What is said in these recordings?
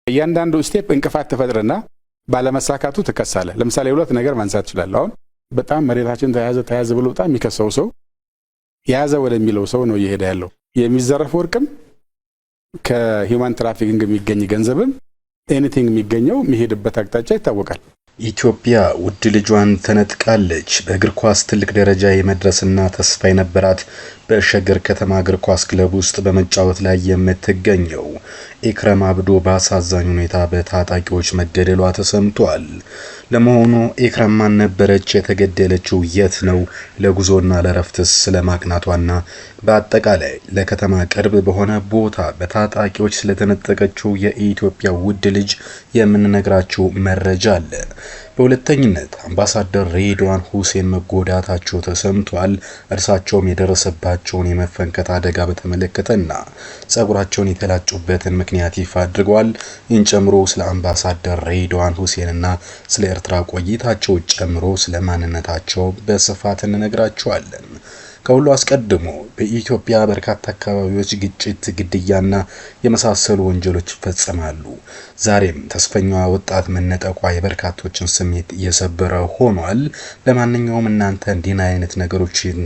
እያንዳንዱ ስቴፕ እንቅፋት ተፈጥረና ባለመሳካቱ ተከሳለ። ለምሳሌ ሁለት ነገር ማንሳት ይችላል። አሁን በጣም መሬታችን ተያዘ ብሎ በጣም የሚከሰው ሰው ያዘ ወደሚለው ሰው ነው እየሄደ ያለው። የሚዘረፍ ወርቅም ከሂውማን ትራፊኪንግ የሚገኝ ገንዘብም ኤኒቲንግ የሚገኘው የሚሄድበት አቅጣጫ ይታወቃል። ኢትዮጵያ ውድ ልጇን ተነጥቃለች። በእግር ኳስ ትልቅ ደረጃ የመድረስና ተስፋ የነበራት በሸገር ከተማ እግር ኳስ ክለብ ውስጥ በመጫወት ላይ የምትገኘው ኢክረም አብዶ በአሳዛኝ ሁኔታ በታጣቂዎች መገደሏ ተሰምቷል። ለመሆኑ ኢክረም ማን ነበረች? የተገደለችው የት ነው? ለጉዞና ለረፍትስ ስለማቅናቷና በአጠቃላይ ለከተማ ቅርብ በሆነ ቦታ በታጣቂዎች ስለተነጠቀችው የኢትዮጵያ ውድ ልጅ የምንነግራችሁ መረጃ አለ። በሁለተኝነት አምባሳደር ሬድዋን ሁሴን መጎዳታቸው ተሰምቷል። እርሳቸውም የደረሰባቸውን የመፈንከት አደጋ በተመለከተና ጸጉራቸውን የተላጩበትን ምክንያት ይፋ አድርገዋል። ይህን ጨምሮ ስለ አምባሳደር ሬድዋን ሁሴንና ስለ ኤርትራ ቆይታቸው ጨምሮ ስለ ማንነታቸው በስፋት እንነግራችኋለን። ከሁሉ አስቀድሞ በኢትዮጵያ በርካታ አካባቢዎች ግጭት፣ ግድያና የመሳሰሉ ወንጀሎች ይፈጸማሉ። ዛሬም ተስፈኛዋ ወጣት መነጠቋ የበርካቶችን ስሜት እየሰበረ ሆኗል። ለማንኛውም እናንተ እንዲህ አይነት ነገሮችን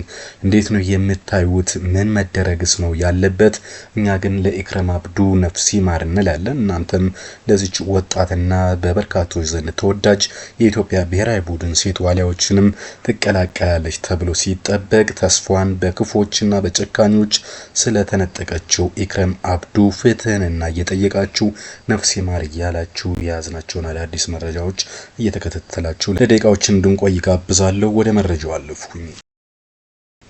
እንዴት ነው የምታዩት? ምን መደረግስ ነው ያለበት? እኛ ግን ለኢክረም አብዱ ነፍስ ይማር እንላለን። እናንተም ለዚች ወጣትና በበርካቶች ዘንድ ተወዳጅ የኢትዮጵያ ብሔራዊ ቡድን ሴት ዋሊያዎችንም ትቀላቀላለች ተብሎ ሲጠበቅ ተስፋ በክፎችና በጨካኞች ስለተነጠቀችው ኢክረም አብዱ ፍትህንና እየጠየቃችሁ ነፍስ ይማር እያላችሁ የያዝናቸውን አዳዲስ መረጃዎች እየተከታተላችሁ ለደቂቃዎች እንድንቆይ ጋብዛለሁ። ወደ መረጃው አለፍኩኝ።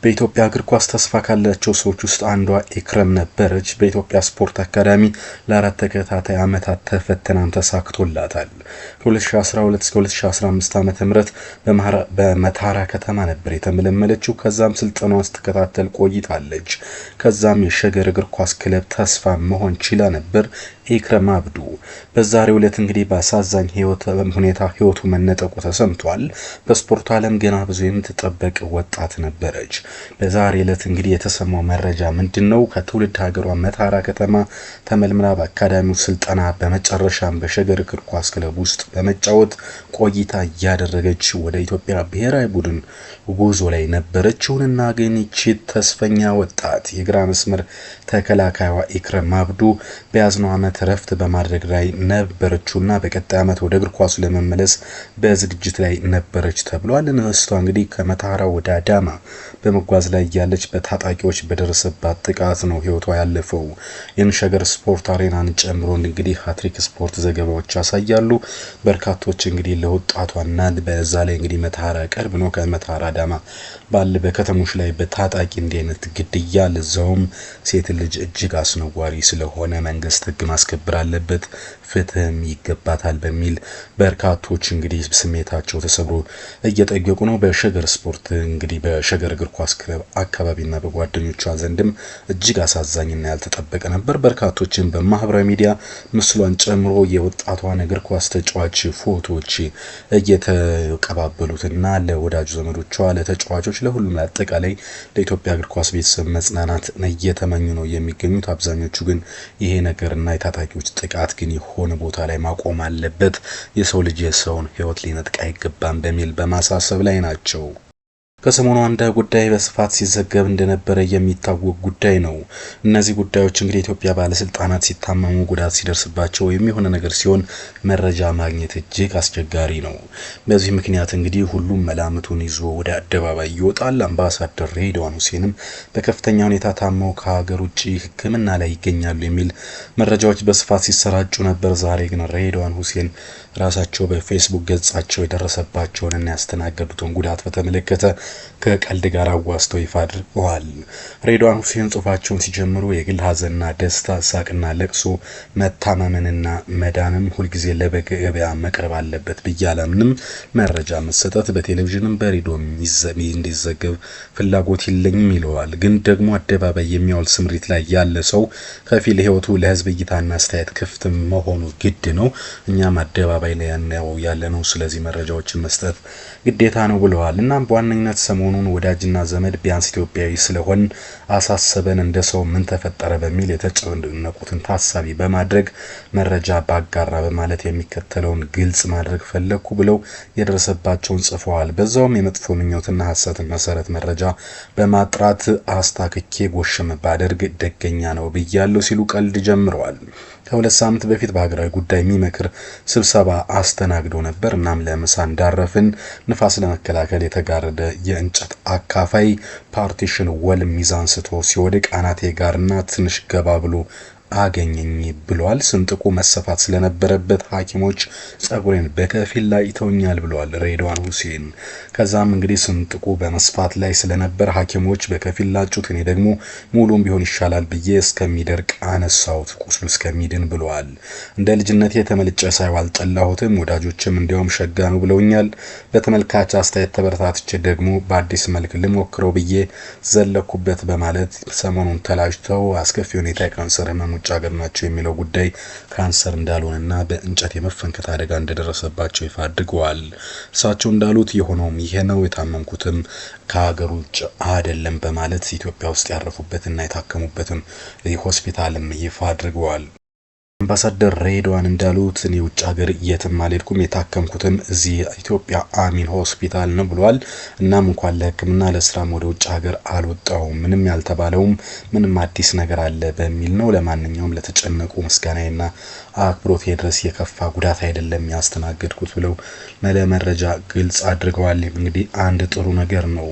በኢትዮጵያ እግር ኳስ ተስፋ ካላቸው ሰዎች ውስጥ አንዷ ኢክረም ነበረች። በኢትዮጵያ ስፖርት አካዳሚ ለአራት ተከታታይ ዓመታት ተፈትናም ተሳክቶላታል። ከ2012 እስከ 2015 ዓ.ም በመተሃራ ከተማ ነበር የተመለመለችው። ከዛም ስልጠናዋን ስትከታተል ቆይታለች። ከዛም የሸገር እግር ኳስ ክለብ ተስፋ መሆን ችላ ነበር። ኢክረም አብዱ በዛሬው ዕለት እንግዲህ በአሳዛኝ ሁኔታ ህይወቱ መነጠቁ ተሰምቷል። በስፖርቱ ዓለም ገና ብዙ የምትጠበቅ ወጣት ነበረች። በዛሬው ዕለት እንግዲህ የተሰማው መረጃ ምንድነው? ከትውልድ ሀገሯ መተሃራ ከተማ ተመልምላ በአካዳሚው ስልጠና በመጨረሻም በሸገር እግር ኳስ ክለብ ውስጥ በመጫወት ቆይታ ያደረገች ወደ ኢትዮጵያ ብሔራዊ ቡድን ጉዞ ላይ ነበረችውና ግን እቺ ተስፈኛ ወጣት የግራ መስመር ተከላካይዋ ኢክረም አብዱ በያዝነው ዓመት ረፍት በማድረግ ላይ ነበረችውና በቀጣይ ዓመት ወደ እግር ኳሱ ለመመለስ በዝግጅት ላይ ነበረች ተብሏል። እንስቷ እንግዲህ ከመተሃራ ወደ አዳማ በመጓዝ ላይ ያለች በታጣቂዎች በደረሰባት ጥቃት ነው ህይወቷ ያለፈው። የሸገር ስፖርት አሬናን ጨምሮ እንግዲህ ሃትሪክ ስፖርት ዘገባዎች ያሳያሉ። በርካቶች እንግዲህ ለወጣቷና በዛ ላይ እንግዲህ መተሃራ ቅርብ ነው። ከመተሃራ አዳማ ባለ በከተሞች ላይ በታጣቂ እንዲህ አይነት ግድያ ለዛውም ሴት ልጅ እጅግ አስነዋሪ ስለሆነ መንግስት ህግ ማስከበር አለበት፣ ፍትህም ይገባታል በሚል በርካቶች እንግዲህ ስሜታቸው ተሰብሮ እየጠየቁ ነው። በሸገር ስፖርት እንግዲህ በሸገር እግር ኳስ ክለብ አካባቢና በጓደኞቿ ዘንድም እጅግ አሳዛኝና ያልተጠበቀ ነበር። በርካቶችን በማህበራዊ ሚዲያ ምስሏን ጨምሮ የወጣቷን እግር ኳስ ተጫዋች ፎቶዎች እየተቀባበሉትና ለወዳጅ ዘመዶቿ፣ ለተጫዋቾች፣ ለሁሉም አጠቃላይ ለኢትዮጵያ እግር ኳስ ቤተሰብ መጽናናት እየተመኙ ነው የሚገኙት። አብዛኞቹ ግን ይሄ ነገርና የታጣቂዎች ጥቃት ግን የሆነ ቦታ ላይ ማቆም አለበት፣ የሰው ልጅ የሰውን ህይወት ሊነጥቅ አይገባም በሚል በማሳሰብ ላይ ናቸው። ከሰሞኑ አንድ ጉዳይ በስፋት ሲዘገብ እንደነበረ የሚታወቅ ጉዳይ ነው። እነዚህ ጉዳዮች እንግዲህ ኢትዮጵያ ባለስልጣናት ሲታመሙ ጉዳት ሲደርስባቸው የሚሆነ ነገር ሲሆን መረጃ ማግኘት እጅግ አስቸጋሪ ነው። በዚህ ምክንያት እንግዲህ ሁሉም መላምቱን ይዞ ወደ አደባባይ ይወጣል። አምባሳደር ሬድዋን ሁሴንም በከፍተኛ ሁኔታ ታመው ከሀገር ውጪ ሕክምና ላይ ይገኛሉ የሚል መረጃዎች በስፋት ሲሰራጩ ነበር። ዛሬ ግን ሬድዋን ሁሴን ራሳቸው በፌስቡክ ገጻቸው የደረሰባቸውንና ያስተናገዱትን ጉዳት በተመለከተ ከቀልድ ጋር አዋስተው ይፋ አድርገዋል። ሬድዋን ሁሴን ጽሑፋቸውን ሲጀምሩ የግል ሀዘንና ደስታ፣ ሳቅና ለቅሶ፣ መታመምንና መዳንም ሁልጊዜ ለገበያ መቅረብ አለበት ብዬ አላምንም። መረጃ መሰጠት በቴሌቪዥንም በሬዲዮም እንዲዘገብ ፍላጎት የለኝም ይለዋል። ግን ደግሞ አደባባይ የሚያውል ስምሪት ላይ ያለ ሰው ከፊል ህይወቱ ለህዝብ እይታና አስተያየት ክፍት መሆኑ ግድ ነው። እኛም አደባባይ ላይ ያለው ያለነው ስለዚህ መረጃዎችን መስጠት ግዴታ ነው ብለዋል። እናም በዋነኝነት ሰሞኑን ወዳጅና ዘመድ ቢያንስ ኢትዮጵያዊ ስለሆን አሳሰበን እንደ ሰው ምን ተፈጠረ በሚል የተጨነቁትን ታሳቢ በማድረግ መረጃ ባጋራ በማለት የሚከተለውን ግልጽ ማድረግ ፈለኩ ብለው የደረሰባቸውን ጽፈዋል። በዛውም የመጥፎ ምኞትና ሐሰትን መሰረት መረጃ በማጥራት አስታክኬ ጎሽም ባደርግ ደገኛ ነው ብያለሁ ሲሉ ቀልድ ጀምረዋል። ከሁለት ሳምንት በፊት በሀገራዊ ጉዳይ የሚመክር ስብሰባ አስተናግደው ነበር። እናም ለምሳ እንዳረፍን ንፋስ ለመከላከል የተጋረደ የእንጨት አካፋይ ፓርቲሽን ወል ሚዛን ስቶ ሲወድቅ አናቴ ጋርና ትንሽ ገባ ብሎ አገኘኝ ብሏል። ስንጥቁ መሰፋት ስለነበረበት ሐኪሞች ጸጉሬን በከፊል ላይ ይተውኛል ብሏል ሬድዋን ሁሴን። ከዛም እንግዲህ ስንጥቁ በመስፋት ላይ ስለነበር ሐኪሞች በከፊል ላጩት፣ እኔ ደግሞ ሙሉም ቢሆን ይሻላል ብዬ እስከሚደርቅ አነሳውት ቁስሉ እስከሚድን ብሏል። እንደ ልጅነቴ ተመልጨ ሳይው አልጠላሁትም፣ ወዳጆችም እንዲያውም ሸጋ ነው ብለውኛል። በተመልካች አስተያየት ተበረታትቼ ደግሞ በአዲስ መልክ ልሞክረው ብዬ ዘለኩበት በማለት ሰሞኑን ተላጅተው አስከፊ ሁኔታ የካንሰር ህመም ውጭ ሀገር ናቸው የሚለው ጉዳይ ካንሰር እንዳልሆነና በእንጨት የመፈንከት አደጋ እንደደረሰባቸው ይፋ አድርገዋል። እሳቸው እንዳሉት የሆነውም ይሄ ነው፣ የታመምኩትም ከሀገር ውጭ አይደለም በማለት ኢትዮጵያ ውስጥ ያረፉበትና የታከሙበትን ሆስፒታልም ይፋ አድርገዋል። አምባሳደር ሬድዋን እንዳሉት እኔ ውጭ ሀገር የትም አልሄድኩም፣ የታከምኩትም እዚህ ኢትዮጵያ አሚን ሆስፒታል ነው ብሏል። እናም እንኳን ለሕክምና ለስራም ወደ ውጭ ሀገር አልወጣሁም፣ ምንም ያልተባለውም ምንም አዲስ ነገር አለ በሚል ነው። ለማንኛውም ለተጨነቁ ምስጋናዬና አክብሮት ድረስ የከፋ ጉዳት አይደለም ያስተናገድኩት ብለው መረጃ ግልጽ አድርገዋል። እንግዲህ አንድ ጥሩ ነገር ነው።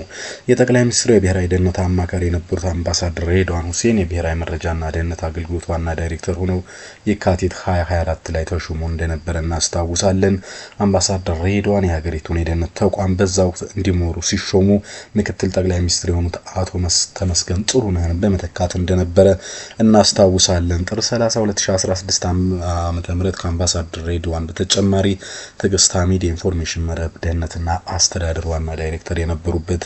የጠቅላይ ሚኒስትሩ የብሔራዊ ደህንነት አማካሪ የነበሩት አምባሳደር ሬድዋን ሁሴን የብሔራዊ መረጃና ደህንነት አገልግሎት ዋና ዳይሬክተር ሆነው የካቲት 2024 ላይ ተሾሞ እንደነበረ እናስታውሳለን። አምባሳደር ሬድዋን የሀገሪቱን የደህንነት ተቋም በዛው እንዲመሩ ሲሾሙ ምክትል ጠቅላይ ሚኒስትር የሆኑት አቶ ተመስገን ጥሩነህን በመተካት እንደነበረ እናስታውሳለን። ጥር 30 2016 ዓመተ ምህረት ከአምባሳደር ሬድዋን በተጨማሪ ትዕግስት ሐሚድ የኢንፎርሜሽን መረብ ደህንነትና አስተዳደር ዋና ዳይሬክተር የነበሩበት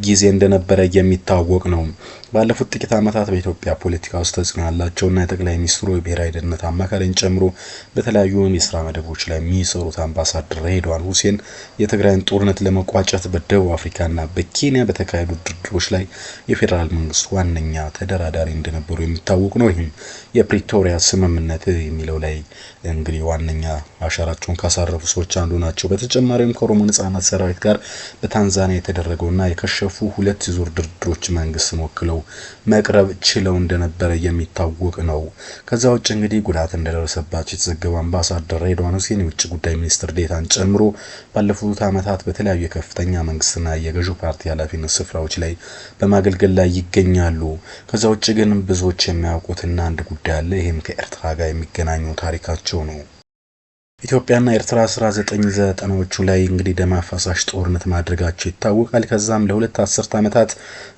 ጊዜ እንደነበረ የሚታወቅ ነው። ባለፉት ጥቂት ዓመታት በኢትዮጵያ ፖለቲካ ውስጥ ተጽዕኖ ያላቸውና የጠቅላይ ሚኒስትሩ የብሔራዊ ደህንነት አማካሪን ጨምሮ በተለያዩ የስራ መደቦች ላይ የሚሰሩት አምባሳደር ሬድዋን ሁሴን የትግራይን ጦርነት ለመቋጨት በደቡብ አፍሪካና በኬንያ በተካሄዱ ድርድሮች ላይ የፌዴራል መንግስት ዋነኛ ተደራዳሪ እንደነበሩ የሚታወቅ ነው። ይህም የፕሪቶሪያ ስምምነት የሚለው ላይ እንግዲህ ዋነኛ አሻራቸውን ካሳረፉ ሰዎች አንዱ ናቸው። በተጨማሪም ከኦሮሞ ነጻነት ሰራዊት ጋር በታንዛኒያ የተደረገውና የከሸፉ ሁለት ዙር ድርድሮች መንግስትን ወክለው መቅረብ ችለው እንደነበረ የሚታወቅ ነው። ከዛ ውጭ እንግዲህ ጉዳት እንደደረሰባቸው የተዘገበው አምባሳደር ሬድዋን ሁሴን የውጭ ጉዳይ ሚኒስትር ዴታን ጨምሮ ባለፉት ዓመታት በተለያዩ የከፍተኛ መንግስትና የገዢው ፓርቲ ኃላፊነት ስፍራዎች ላይ በማገልገል ላይ ይገኛሉ። ከዛ ውጭ ግን ብዙዎች የሚያውቁትና አንድ ጉዳይ አለ። ይህም ከኤርትራ ጋር የሚገናኘው ታሪካቸው ነው። ኢትዮጵያና ኤርትራ 1990ዎቹ ላይ እንግዲህ ደም አፋሳሽ ጦርነት ማድረጋቸው ይታወቃል። ከዛም ለሁለት አስርት ዓመታት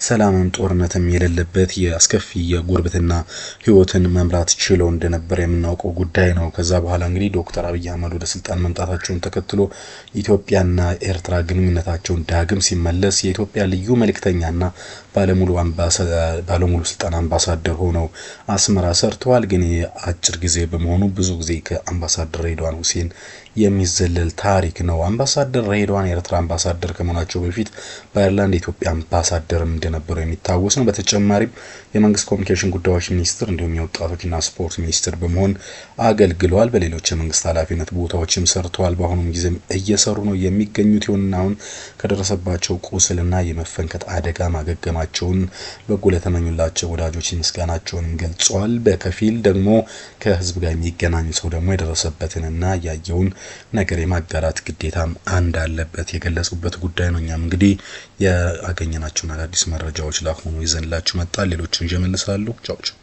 ሰላምም ጦርነትም የሌለበት የአስከፊ የጉርብትና ህይወትን መምራት ችለው እንደነበር የምናውቀው ጉዳይ ነው። ከዛ በኋላ እንግዲህ ዶክተር አብይ አህመድ ወደ ስልጣን መምጣታቸውን ተከትሎ ኢትዮጵያና ኤርትራ ግንኙነታቸውን ዳግም ሲመለስ የኢትዮጵያ ልዩ መልእክተኛና ባለሙሉ ስልጣን አምባሳደር ሆነው አስመራ ሰርተዋል። ግን አጭር ጊዜ በመሆኑ ብዙ ጊዜ ከአምባሳደር ሬድዋን ሁሴን የሚዘለል ታሪክ ነው። አምባሳደር ሬድዋን የኤርትራ አምባሳደር ከመሆናቸው በፊት በአየርላንድ የኢትዮጵያ አምባሳደርም እንደነበሩ የሚታወስ ነው። በተጨማሪም የመንግስት ኮሚኒኬሽን ጉዳዮች ሚኒስትር እንዲሁም የወጣቶችና ስፖርት ሚኒስትር በመሆን አገልግለዋል። በሌሎች የመንግስት ኃላፊነት ቦታዎችም ሰርተዋል። በአሁኑም ጊዜም እየሰሩ ነው የሚገኙት። ይሁንና አሁን ከደረሰባቸው ቁስልና የመፈንከት አደጋ ማገገማቸውን በጎ ለተመኙላቸው ወዳጆች ምስጋናቸውን ገልጸዋል። በከፊል ደግሞ ከህዝብ ጋር የሚገናኝ ሰው ደግሞ የደረሰበትንና ያየውን ነገር የማጋራት ግዴታም አንድ አለበት የገለጹበት ጉዳይ ነው። እኛም እንግዲህ ያገኘናቸውን አዳዲስ መረጃዎች ለአሁኑ ይዘንላችሁ መጣል። ሌሎችን ጀመልሳለሁ። ቻው ቻው።